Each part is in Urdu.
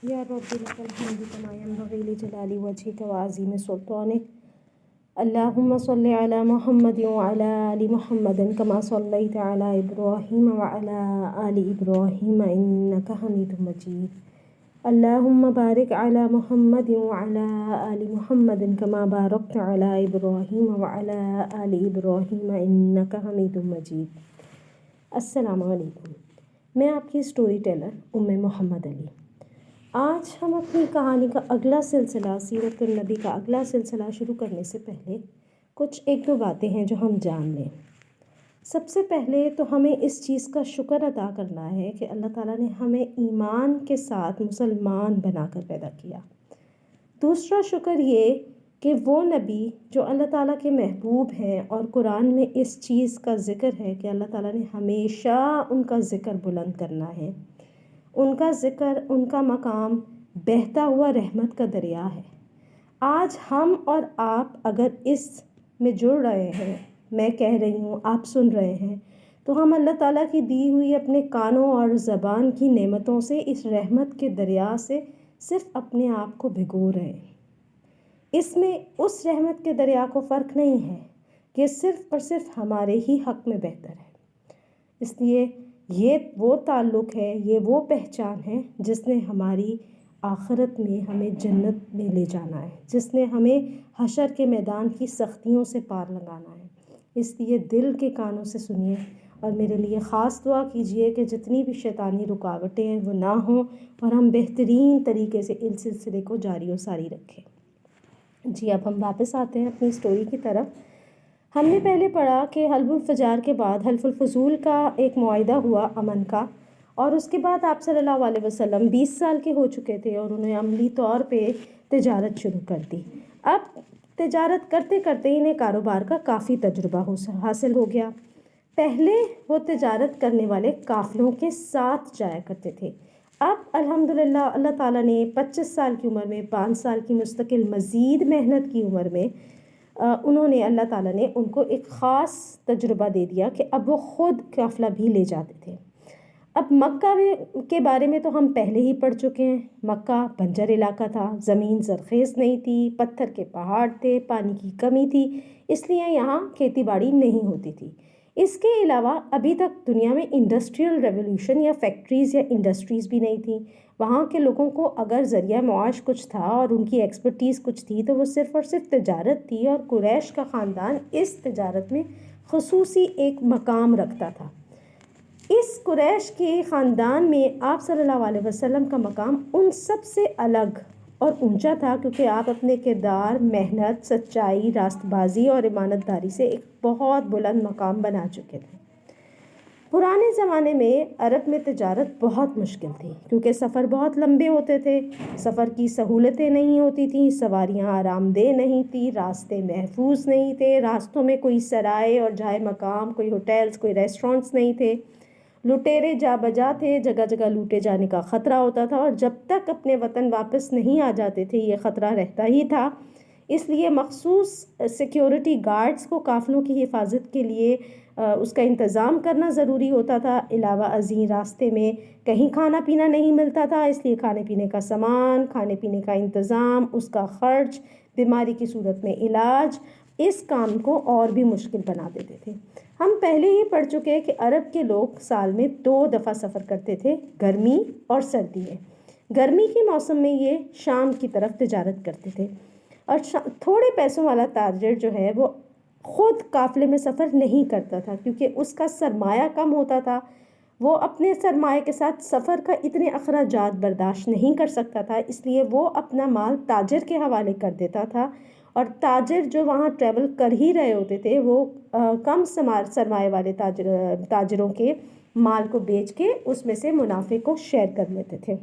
یا رب لک الحمد کما ینبغی لجلال وجهک وعظیم سلطانک اللهم صل علی محمد وعلی آل محمد کما صلیت علی ابراہیم وعلی آل ابراہیم انک حمید مجید اللهم بارک علی محمد وعلی آل محمد کما بارکت علی ابراہیم وعلی آل ابراہیم انک حمید مجید۔ السلام علیکم، میں آپ کی سٹوری ٹیلر محمد علی۔ آج ہم اپنی کہانی کا اگلا سلسلہ، سیرت النبی کا اگلا سلسلہ شروع کرنے سے پہلے کچھ ایک دو باتیں ہیں جو ہم جان لیں۔ سب سے پہلے تو ہمیں اس چیز کا شکر ادا کرنا ہے کہ اللہ تعالیٰ نے ہمیں ایمان کے ساتھ مسلمان بنا کر پیدا کیا۔ دوسرا شکر یہ کہ وہ نبی جو اللہ تعالیٰ کے محبوب ہیں، اور قرآن میں اس چیز کا ذکر ہے کہ اللہ تعالیٰ نے ہمیشہ ان کا ذکر بلند کرنا ہے، ان کا ذکر، ان کا مقام بہتا ہوا رحمت کا دریا ہے۔ آج ہم اور آپ اگر اس میں جڑ رہے ہیں، میں کہہ رہی ہوں، آپ سن رہے ہیں، تو ہم اللہ تعالیٰ کی دی ہوئی اپنے کانوں اور زبان کی نعمتوں سے اس رحمت کے دریا سے صرف اپنے آپ کو بھگو رہے ہیں۔ اس میں اس رحمت کے دریا کو فرق نہیں ہے کہ صرف اور صرف ہمارے ہی حق میں بہتر ہے۔ اس لیے یہ وہ تعلق ہے، یہ وہ پہچان ہے جس نے ہماری آخرت میں ہمیں جنت میں لے جانا ہے، جس نے ہمیں حشر کے میدان کی سختیوں سے پار لگانا ہے۔ اس لیے دل کے کانوں سے سنیے اور میرے لیے خاص دعا کیجیے کہ جتنی بھی شیطانی رکاوٹیں ہیں وہ نہ ہوں اور ہم بہترین طریقے سے اس سلسلے کو جاری و ساری رکھیں۔ جی، اب ہم واپس آتے ہیں اپنی سٹوری کی طرف۔ ہم نے پہلے پڑھا کہ حلف الفجار کے بعد حلف الفضول کا ایک معاہدہ ہوا امن کا، اور اس کے بعد آپ صلی اللہ علیہ وسلم 20 سال کے ہو چکے تھے اور انہوں نے عملی طور پہ تجارت شروع کر دی۔ اب تجارت کرتے کرتے انہیں کاروبار کا کافی تجربہ حاصل ہو گیا۔ پہلے وہ تجارت کرنے والے قافلوں کے ساتھ جایا کرتے تھے۔ اب الحمدللہ اللہ تعالیٰ نے 25 سال کی عمر میں، 5 سال کی مستقل مزید محنت کی عمر میں، اللہ تعالیٰ نے ان کو ایک خاص تجربہ دے دیا کہ اب وہ خود قافلہ بھی لے جاتے تھے۔ اب مکہ کے بارے میں تو ہم پہلے ہی پڑھ چکے ہیں۔ مکہ بنجر علاقہ تھا، زمین زرخیز نہیں تھی، پتھر کے پہاڑ تھے، پانی کی کمی تھی، اس لیے یہاں کھیتی باڑی نہیں ہوتی تھی۔ اس کے علاوہ ابھی تک دنیا میں انڈسٹریل ریولوشن یا فیکٹریز یا انڈسٹریز بھی نہیں تھیں۔ وہاں کے لوگوں کو اگر ذریعہ معاش کچھ تھا اور ان کی ایکسپرٹیز کچھ تھی تو وہ صرف اور صرف تجارت تھی، اور قریش کا خاندان اس تجارت میں خصوصی ایک مقام رکھتا تھا۔ اس قریش کے خاندان میں آپ صلی اللہ علیہ وسلم کا مقام ان سب سے الگ اور اونچا تھا، کیونکہ آپ اپنے کردار، محنت، سچائی، راست بازی اور امانت داری سے ایک بہت بلند مقام بنا چکے تھے۔ پرانے زمانے میں عرب میں تجارت بہت مشکل تھی، کیونکہ سفر بہت لمبے ہوتے تھے، سفر کی سہولتیں نہیں ہوتی تھیں، سواریاں آرام دہ نہیں تھیں، راستے محفوظ نہیں تھے، راستوں میں کوئی سرائے اور جائے مقام، کوئی ہوٹلز، کوئی ریسٹورنٹس نہیں تھے، لٹیرے جا بجا تھے، جگہ جگہ لوٹے جانے کا خطرہ ہوتا تھا، اور جب تک اپنے وطن واپس نہیں آ جاتے تھے یہ خطرہ رہتا ہی تھا۔ اس لیے مخصوص سیکیورٹی گارڈز کو قافلوں کی حفاظت کے لیے اس کا انتظام کرنا ضروری ہوتا تھا۔ علاوہ ازیں راستے میں کہیں کھانا پینا نہیں ملتا تھا، اس لیے کھانے پینے کا سامان، کھانے پینے کا انتظام، اس کا خرچ، بیماری کی صورت میں علاج، اس کام کو اور بھی مشکل بنا دیتے تھے۔ ہم پہلے ہی پڑھ چکے کہ عرب کے لوگ سال میں 2 دفعہ سفر کرتے تھے، گرمی اور سردی میں۔ گرمی کے موسم میں یہ شام کی طرف تجارت کرتے تھے، اور تھوڑے پیسوں والا تاجر جو ہے وہ خود قافلے میں سفر نہیں کرتا تھا، کیونکہ اس کا سرمایہ کم ہوتا تھا، وہ اپنے سرمایہ کے ساتھ سفر کا اتنے اخراجات برداشت نہیں کر سکتا تھا، اس لیے وہ اپنا مال تاجر کے حوالے کر دیتا تھا، اور تاجر جو وہاں ٹریول کر ہی رہے ہوتے تھے وہ کم سرمایہ والے تاجروں کے مال کو بیچ کے اس میں سے منافع کو شیئر کر لیتے تھے۔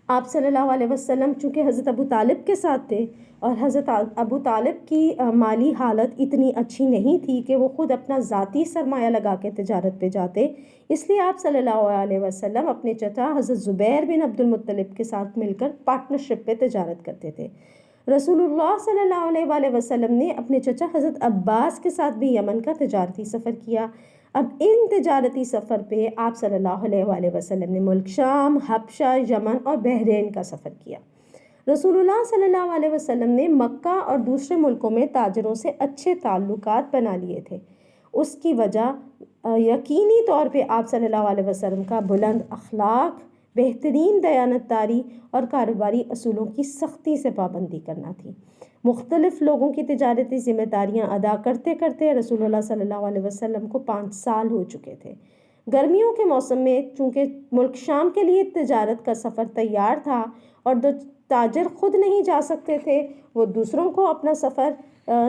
آپ صلی اللہ علیہ وسلم چونکہ حضرت ابو طالب کے ساتھ تھے، اور حضرت ابو طالب کی مالی حالت اتنی اچھی نہیں تھی کہ وہ خود اپنا ذاتی سرمایہ لگا کے تجارت پہ جاتے، اس لیے آپ صلی اللہ علیہ وسلم اپنے چچا حضرت زبیر بن عبد المطلب کے ساتھ مل کر پارٹنرشپ پہ تجارت کرتے تھے۔ رسول اللہ صلی اللہ علیہ وسلم نے اپنے چچا حضرت عباس کے ساتھ بھی یمن کا تجارتی سفر کیا۔ اب ان تجارتی سفر پہ آپ صلی اللہ علیہ وآلہ وسلم نے ملک شام، حبشہ، یمن اور بحرین کا سفر کیا۔ رسول اللہ صلی اللہ علیہ وسلم نے مکہ اور دوسرے ملکوں میں تاجروں سے اچھے تعلقات بنا لیے تھے۔ اس کی وجہ یقینی طور پہ آپ صلی اللہ علیہ وسلم کا بلند اخلاق، بہترین دیانتداری اور کاروباری اصولوں کی سختی سے پابندی کرنا تھی۔ مختلف لوگوں کی تجارتی ذمہ داریاں ادا کرتے کرتے رسول اللہ صلی اللہ علیہ وسلم کو 5 سال ہو چکے تھے۔ گرمیوں کے موسم میں چونکہ ملک شام کے لیے تجارت کا سفر تیار تھا اور جو تاجر خود نہیں جا سکتے تھے وہ دوسروں کو اپنا سفر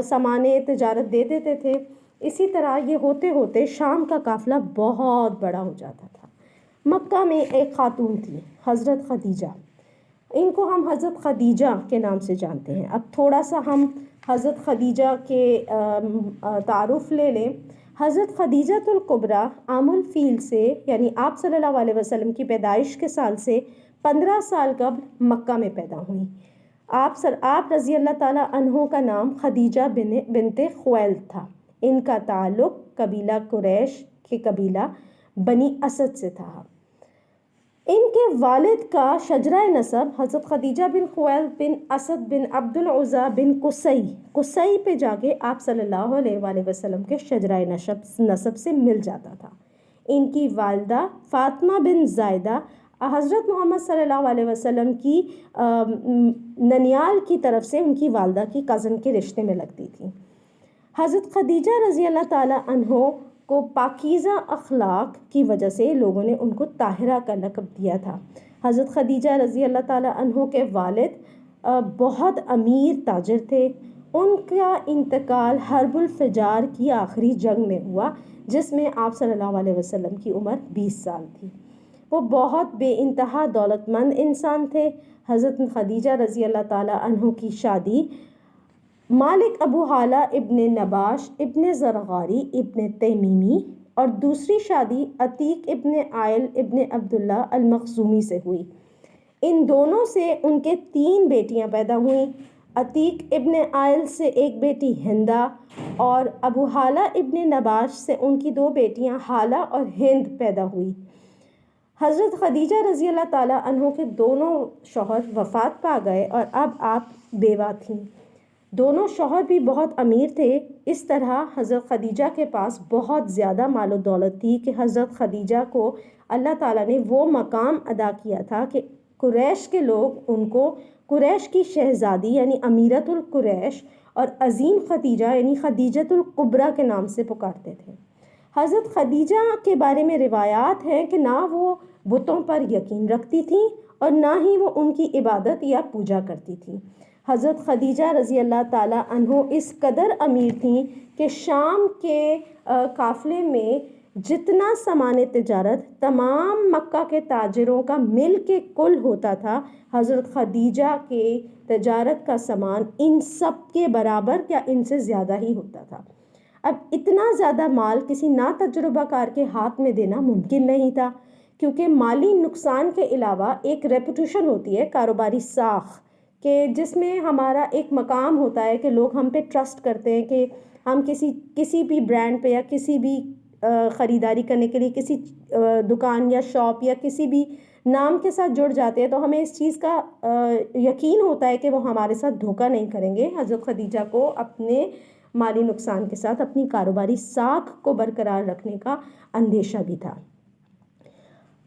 سامانے تجارت دے دیتے تھے۔ اسی طرح یہ ہوتے ہوتے شام کا قافلہ بہت بڑا ہو جاتا تھا۔ مکہ میں ایک خاتون تھی، حضرت خدیجہ، ان کو ہم حضرت خدیجہ کے نام سے جانتے ہیں۔ اب تھوڑا سا ہم حضرت خدیجہ کے تعارف لے لیں۔ حضرت خدیجہ الکبریٰ عام الفیل سے یعنی آپ صلی اللہ علیہ وسلم کی پیدائش کے سال سے 15 سال قبل مکہ میں پیدا ہوئیں۔ آپ رضی اللہ تعالیٰ عنہ کا نام خدیجہ بنت خویلد تھا۔ ان کا تعلق قبیلہ قریش کے قبیلہ بنی اسد سے تھا۔ ان کے والد کا شجرہ نسب حضرت خدیجہ بن خویلد بن اسد بن عبد العزیٰ بن قصی پہ جا کے آپ صلی اللہ علیہ وآلہ وسلم کے شجرہ نسب سے مل جاتا تھا۔ ان کی والدہ فاطمہ بن زائدہ حضرت محمد صلی اللہ علیہ وسلم کی ننیال کی طرف سے ان کی والدہ کی کزن کے رشتے میں لگتی تھی۔ حضرت خدیجہ رضی اللہ تعالیٰ عنہ کو پاکیزہ اخلاق کی وجہ سے لوگوں نے ان کو طاہرہ کا لقب دیا تھا۔ حضرت خدیجہ رضی اللہ تعالیٰ عنہ کے والد بہت امیر تاجر تھے۔ ان کا انتقال حرب الفجار کی آخری جنگ میں ہوا جس میں آپ صلی اللہ علیہ وسلم کی عمر 20 سال تھی۔ وہ بہت بے انتہا دولت مند انسان تھے۔ حضرت خدیجہ رضی اللہ تعالیٰ عنہ کی شادی مالک ابو ہالہ ابن نباش ابن زرغاری ابن تیمیمی اور دوسری شادی عتیق ابن عائل ابن عبداللہ المخزومی سے ہوئی۔ ان دونوں سے ان کے 3 بیٹیاں پیدا ہوئیں۔ عتیق ابن عائل سے ایک بیٹی ہندہ اور ابو ہالہ ابن نباش سے ان کی 2 بیٹیاں ہالہ اور ہند پیدا ہوئی۔ حضرت خدیجہ رضی اللہ تعالیٰ عنہ کے دونوں شوہر وفات پا گئے اور اب آپ بیوہ تھیں۔ دونوں شوہر بھی بہت امیر تھے۔ اس طرح حضرت خدیجہ کے پاس بہت زیادہ مال و دولت تھی کہ حضرت خدیجہ کو اللہ تعالیٰ نے وہ مقام عطا کیا تھا کہ قریش کے لوگ ان کو قریش کی شہزادی یعنی امیرۃ القریش اور عظیم خدیجہ یعنی خدیجۃ الکبریٰ کے نام سے پکارتے تھے۔ حضرت خدیجہ کے بارے میں روایات ہیں کہ نہ وہ بتوں پر یقین رکھتی تھیں اور نہ ہی وہ ان کی عبادت یا پوجا کرتی تھیں۔ حضرت خدیجہ رضی اللہ تعالیٰ عنہ اس قدر امیر تھیں کہ شام کے قافلے میں جتنا سامان تجارت تمام مکہ کے تاجروں کا مل کے کل ہوتا تھا، حضرت خدیجہ کے تجارت کا سامان ان سب کے برابر یا ان سے زیادہ ہی ہوتا تھا۔ اب اتنا زیادہ مال کسی نا تجربہ کار کے ہاتھ میں دینا ممکن نہیں تھا، کیونکہ مالی نقصان کے علاوہ ایک ریپوٹیشن ہوتی ہے، کاروباری ساکھ، کہ جس میں ہمارا ایک مقام ہوتا ہے کہ لوگ ہم پہ ٹرسٹ کرتے ہیں کہ ہم کسی بھی برانڈ پہ یا کسی بھی خریداری کرنے کے لیے کسی دکان یا شاپ یا کسی بھی نام کے ساتھ جڑ جاتے ہیں تو ہمیں اس چیز کا یقین ہوتا ہے کہ وہ ہمارے ساتھ دھوکہ نہیں کریں گے۔ حضرت خدیجہ کو اپنے مالی نقصان کے ساتھ اپنی کاروباری ساکھ کو برقرار رکھنے کا اندیشہ بھی تھا۔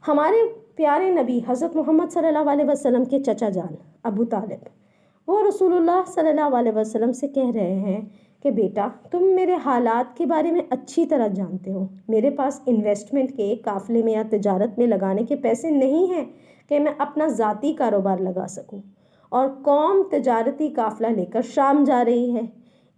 ہمارے پیارے نبی حضرت محمد صلی اللہ علیہ وسلم کے چچا جان ابو طالب وہ رسول اللہ صلی اللہ علیہ وسلم سے کہہ رہے ہیں کہ بیٹا تم میرے حالات کے بارے میں اچھی طرح جانتے ہو، میرے پاس انویسٹمنٹ کے قافلے میں یا تجارت میں لگانے کے پیسے نہیں ہیں کہ میں اپنا ذاتی کاروبار لگا سکوں، اور قوم تجارتی قافلہ لے کر شام جا رہی ہے۔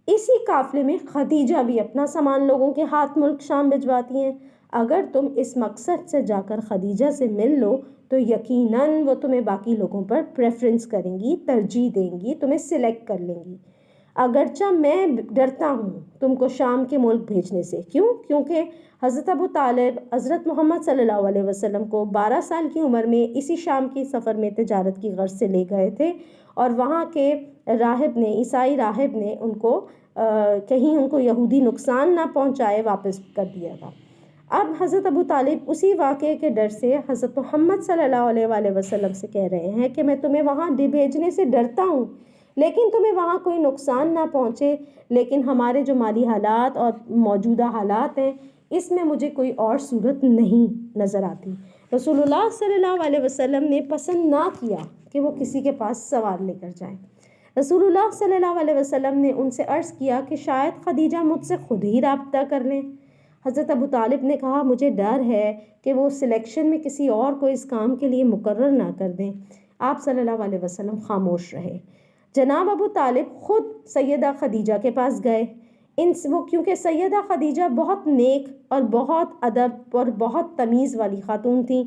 اسی قافلے میں خدیجہ بھی اپنا سامان لوگوں کے ہاتھ ملک شام بھجواتی ہیں۔ اگر تم اس مقصد سے جا کر خدیجہ سے مل لو تو یقیناً وہ تمہیں باقی لوگوں پر پریفرنس کریں گی، ترجیح دیں گی، تمہیں سلیکٹ کر لیں گی۔ اگرچہ میں ڈرتا ہوں تم کو شام کے ملک بھیجنے سے۔ کیوں؟ کیونکہ حضرت ابو طالب حضرت محمد صلی اللہ علیہ وسلم کو 12 سال کی عمر میں اسی شام کی سفر میں تجارت کی غرض سے لے گئے تھے، اور وہاں کے عیسائی راہب نے ان کو کہیں ان کو یہودی نقصان نہ پہنچائے واپس کر دیا تھا۔ اب حضرت ابو طالب اسی واقعے کے ڈر سے حضرت محمد صلی اللہ علیہ وآلہ وسلم سے کہہ رہے ہیں کہ میں تمہیں وہاں بھیجنے سے ڈرتا ہوں، لیکن تمہیں وہاں کوئی نقصان نہ پہنچے، لیکن ہمارے جو مالی حالات اور موجودہ حالات ہیں اس میں مجھے کوئی اور صورت نہیں نظر آتی۔ رسول اللہ صلی اللہ علیہ وسلم نے پسند نہ کیا کہ وہ کسی کے پاس سوال لے کر جائیں۔ رسول اللہ صلی اللہ علیہ وسلم نے ان سے عرض کیا کہ شاید خدیجہ مجھ سے خود ہی رابطہ کر لیں۔ حضرت ابو طالب نے کہا مجھے ڈر ہے کہ وہ سلیکشن میں کسی اور کو اس کام کے لیے مقرر نہ کر دیں۔ آپ صلی اللہ علیہ وسلم خاموش رہے۔ جناب ابو طالب خود سیدہ خدیجہ کے پاس گئے، وہ کیونکہ سیدہ خدیجہ بہت نیک اور بہت ادب اور بہت تمیز والی خاتون تھیں،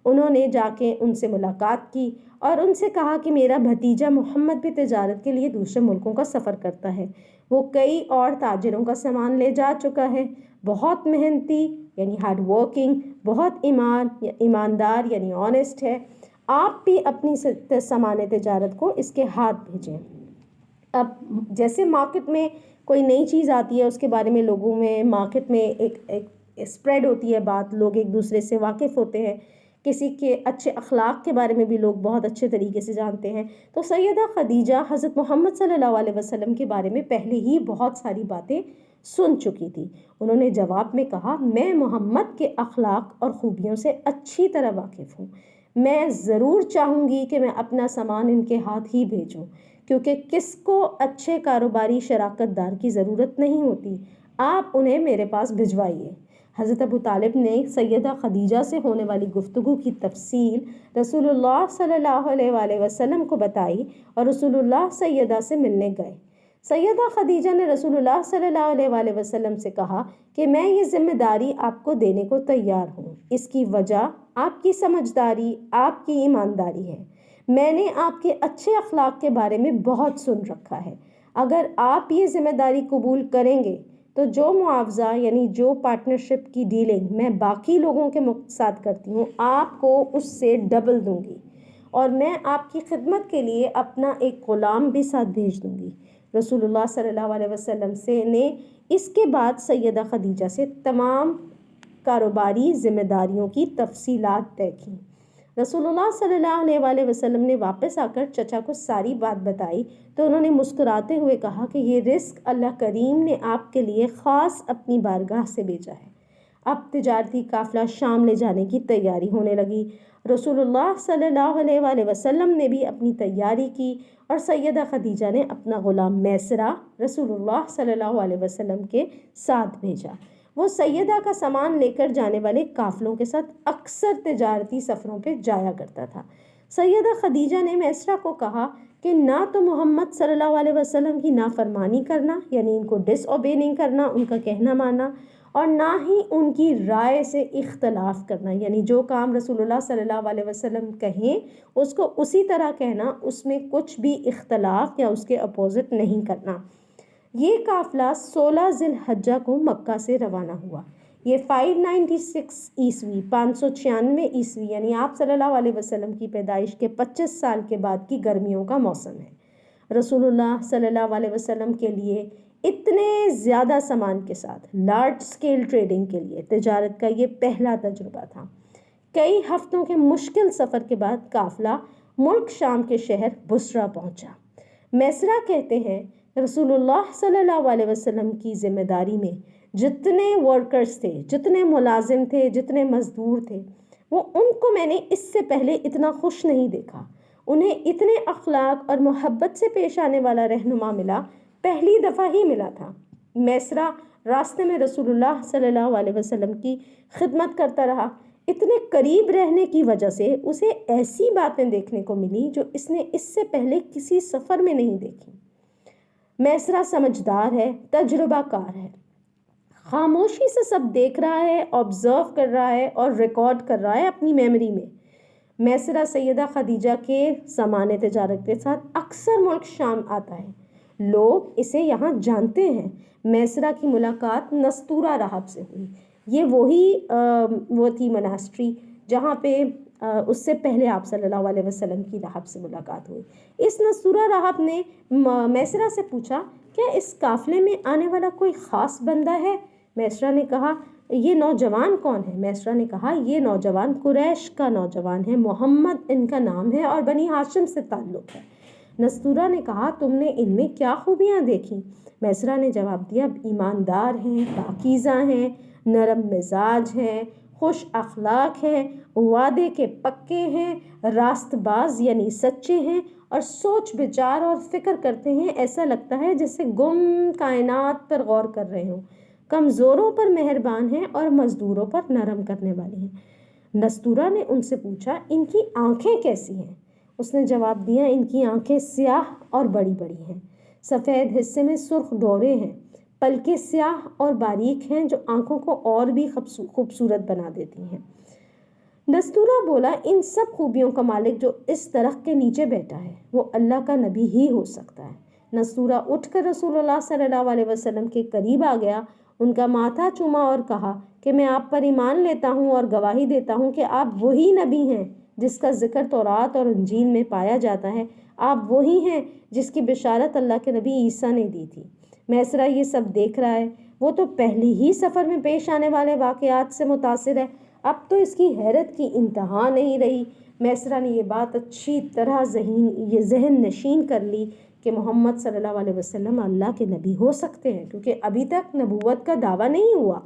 انہوں نے جا کے ان سے ملاقات کی اور ان سے کہا کہ میرا بھتیجا محمد بھی تجارت کے لیے دوسرے ملکوں کا سفر کرتا ہے، وہ کئی اور تاجروں کا سامان لے جا چکا ہے، بہت محنتی یعنی ہارڈ ورکنگ، بہت ایماندار یعنی آنیسٹ ہے، آپ بھی اپنی سامان تجارت کو اس کے ہاتھ بھیجیں۔ اب جیسے مارکیٹ میں کوئی نئی چیز آتی ہے اس کے بارے میں لوگوں میں مارکیٹ میں ایک اسپریڈ ہوتی ہے بات، لوگ ایک دوسرے سے واقف ہوتے ہیں، کسی کے اچھے اخلاق کے بارے میں بھی لوگ بہت اچھے طریقے سے جانتے ہیں، تو سیدہ خدیجہ حضرت محمد صلی اللہ علیہ وسلم کے بارے میں پہلے ہی بہت ساری باتیں سن چکی تھی۔ انہوں نے جواب میں کہا میں محمد کے اخلاق اور خوبیوں سے اچھی طرح واقف ہوں، میں ضرور چاہوں گی کہ میں اپنا سامان ان کے ہاتھ ہی بھیجوں، کیونکہ کس کو اچھے کاروباری شراکت دار کی ضرورت نہیں ہوتی، آپ انہیں میرے پاس بھجوائیے۔ حضرت ابو طالب نے سیدہ خدیجہ سے ہونے والی گفتگو کی تفصیل رسول اللہ صلی اللہ علیہ وآلہ وسلم کو بتائی اور رسول اللہ سیدہ سے ملنے گئے۔ سیدہ خدیجہ نے رسول اللہ صلی اللہ علیہ وآلہ وسلم سے کہا کہ میں یہ ذمہ داری آپ کو دینے کو تیار ہوں، اس کی وجہ آپ کی سمجھداری، آپ کی ایمانداری ہے، میں نے آپ کے اچھے اخلاق کے بارے میں بہت سن رکھا ہے، اگر آپ یہ ذمہ داری قبول کریں گے تو جو معاوضہ یعنی جو پارٹنرشپ کی ڈیلنگ میں باقی لوگوں کے ساتھ کرتی ہوں آپ کو اس سے ڈبل دوں گی، اور میں آپ کی خدمت کے لیے اپنا ایک غلام بھی ساتھ بھیج دوں گی۔ رسول اللہ صلی اللہ علیہ وسلم نے اس کے بعد سیدہ خدیجہ سے تمام کاروباری ذمہ داریوں کی تفصیلات طے کی۔ رسول اللہ صلی اللہ علیہ وآلہ وسلم نے واپس آ کر چچا کو ساری بات بتائی تو انہوں نے مسکراتے ہوئے کہا کہ یہ رزق اللہ کریم نے آپ کے لیے خاص اپنی بارگاہ سے بھیجا ہے۔ اب تجارتی قافلہ شام لے جانے کی تیاری ہونے لگی۔ رسول اللہ صلی اللہ علیہ وآلہ وسلم نے بھی اپنی تیاری کی اور سیدہ خدیجہ نے اپنا غلام میسرہ رسول اللہ صلی اللہ علیہ وسلم کے ساتھ بھیجا۔ وہ سیدہ کا سامان لے کر جانے والے قافلوں کے ساتھ اکثر تجارتی سفروں پہ جایا کرتا تھا۔ سیدہ خدیجہ نے میسرہ کو کہا کہ نہ تو محمد صلی اللہ علیہ وسلم کی نافرمانی کرنا یعنی ان کو ڈس اوبے نہیں کرنا، ان کا کہنا ماننا، اور نہ ہی ان کی رائے سے اختلاف کرنا یعنی جو کام رسول اللہ صلی اللہ علیہ وسلم کہیں اس کو اسی طرح کہنا، اس میں کچھ بھی اختلاف یا اس کے اپوزٹ نہیں کرنا۔ یہ قافلہ 16 ذی الحجہ کو مکہ سے روانہ ہوا۔ یہ 596 عیسوی 596 عیسوی یعنی آپ صلی اللہ علیہ وسلم کی پیدائش کے 25 سال کے بعد کی گرمیوں کا موسم ہے۔ رسول اللہ صلی اللہ علیہ وسلم کے لیے اتنے زیادہ سامان کے ساتھ لارج سکیل ٹریڈنگ کے لیے تجارت کا یہ پہلا تجربہ تھا۔ کئی ہفتوں کے مشکل سفر کے بعد قافلہ ملک شام کے شہر بصرہ پہنچا۔ میسرہ کہتے ہیں رسول اللہ صلی اللہ علیہ وسلم کی ذمہ داری میں جتنے ورکرز تھے، جتنے ملازم تھے، جتنے مزدور تھے، وہ ان کو میں نے اس سے پہلے اتنا خوش نہیں دیکھا، انہیں اتنے اخلاق اور محبت سے پیش آنے والا رہنما ملا، پہلی دفعہ ہی ملا تھا۔ میسرہ راستے میں رسول اللہ صلی اللہ علیہ وسلم کی خدمت کرتا رہا، اتنے قریب رہنے کی وجہ سے اسے ایسی باتیں دیکھنے کو ملی جو اس نے اس سے پہلے کسی سفر میں نہیں دیکھی۔ میسرہ سمجھدار ہے، تجربہ کار ہے، خاموشی سے سب دیکھ رہا ہے، آبزرو کر رہا ہے اور ریکارڈ کر رہا ہے اپنی میموری میں۔ میسرہ سیدہ خدیجہ کے سامان تجارت کے ساتھ اکثر ملک شام آتا ہے، لوگ اسے یہاں جانتے ہیں۔ میسرہ کی ملاقات نستورہ راہب سے ہوئی، یہ وہ تھی مناسٹری جہاں پہ اس سے پہلے آپ صلی اللہ علیہ وسلم کی راہب سے ملاقات ہوئی۔ اس نستورہ راہب نے میسرہ سے پوچھا کیا اس قافلے میں آنے والا کوئی خاص بندہ ہے؟ میسرہ نے کہا یہ نوجوان کون ہے؟ میسرہ نے کہا یہ نوجوان قریش کا نوجوان ہے، محمد ان کا نام ہے اور بنی ہاشم سے تعلق ہے۔ نستورہ نے کہا تم نے ان میں کیا خوبیاں دیکھی؟ میسرہ نے جواب دیا ایماندار ہیں، پاکیزہ ہیں، نرم مزاج ہیں، خوش اخلاق ہیں، وعدے کے پکے ہیں، راست باز یعنی سچے ہیں، اور سوچ بچار اور فکر کرتے ہیں، ایسا لگتا ہے جیسے گم کائنات پر غور کر رہے ہوں، کمزوروں پر مہربان ہیں اور مزدوروں پر نرم کرنے والے ہیں۔ نستورہ نے ان سے پوچھا ان کی آنکھیں کیسی ہیں؟ اس نے جواب دیا ان کی آنکھیں سیاہ اور بڑی بڑی ہیں، سفید حصے میں سرخ ڈورے ہیں، پلکیں سیاہ اور باریک ہیں جو آنکھوں کو اور بھی خوبصورت بنا دیتی ہیں۔ نستورہ بولا ان سب خوبیوں کا مالک جو اس درخت کے نیچے بیٹھا ہے وہ اللہ کا نبی ہی ہو سکتا ہے۔ نستورہ اٹھ کر رسول اللہ صلی اللہ علیہ وسلم کے قریب آ گیا، ان کا ماتھا چوما اور کہا کہ میں آپ پر ایمان لیتا ہوں اور گواہی دیتا ہوں کہ آپ وہی نبی ہیں جس کا ذکر تورات اور انجیل میں پایا جاتا ہے، آپ وہی ہیں جس کی بشارت اللہ کے نبی عیسیٰ نے دی تھی۔ میسرہ یہ سب دیکھ رہا ہے، وہ تو پہلے ہی سفر میں پیش آنے والے واقعات سے متاثر ہے، اب تو اس کی حیرت کی انتہا نہیں رہی۔ میسرہ نے یہ بات اچھی طرح ذہن نشین کر لی کہ محمد صلی اللہ علیہ وسلم اللہ کے نبی ہو سکتے ہیں، کیونکہ ابھی تک نبوت کا دعویٰ نہیں ہوا۔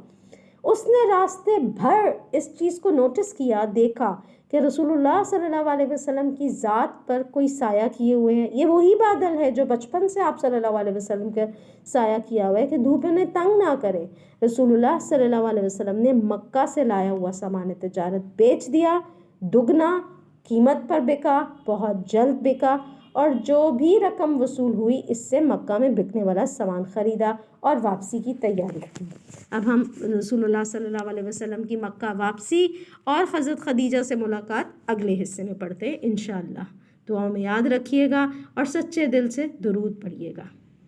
اس نے راستے بھر اس چیز کو نوٹس کیا، دیکھا کہ رسول اللہ صلی اللہ علیہ وسلم کی ذات پر کوئی سایہ کیے ہوئے ہیں، یہ وہی بادل ہے جو بچپن سے آپ صلی اللہ علیہ وسلم کا سایہ کیا ہوا ہے کہ دھوپ انہیں تنگ نہ کرے۔ رسول اللہ صلی اللہ علیہ وسلم نے مکہ سے لایا ہوا سامان تجارت بیچ دیا، دگنا قیمت پر بکا، بہت جلد بکا، اور جو بھی رقم وصول ہوئی اس سے مکہ میں بکنے والا سامان خریدا اور واپسی کی تیاری کی۔ اب ہم رسول اللہ صلی اللہ علیہ وسلم کی مکہ واپسی اور حضرت خدیجہ سے ملاقات اگلے حصے میں پڑھتے ہیں انشاءاللہ۔ دعاؤں میں یاد رکھیے گا اور سچے دل سے درود پڑھیے گا۔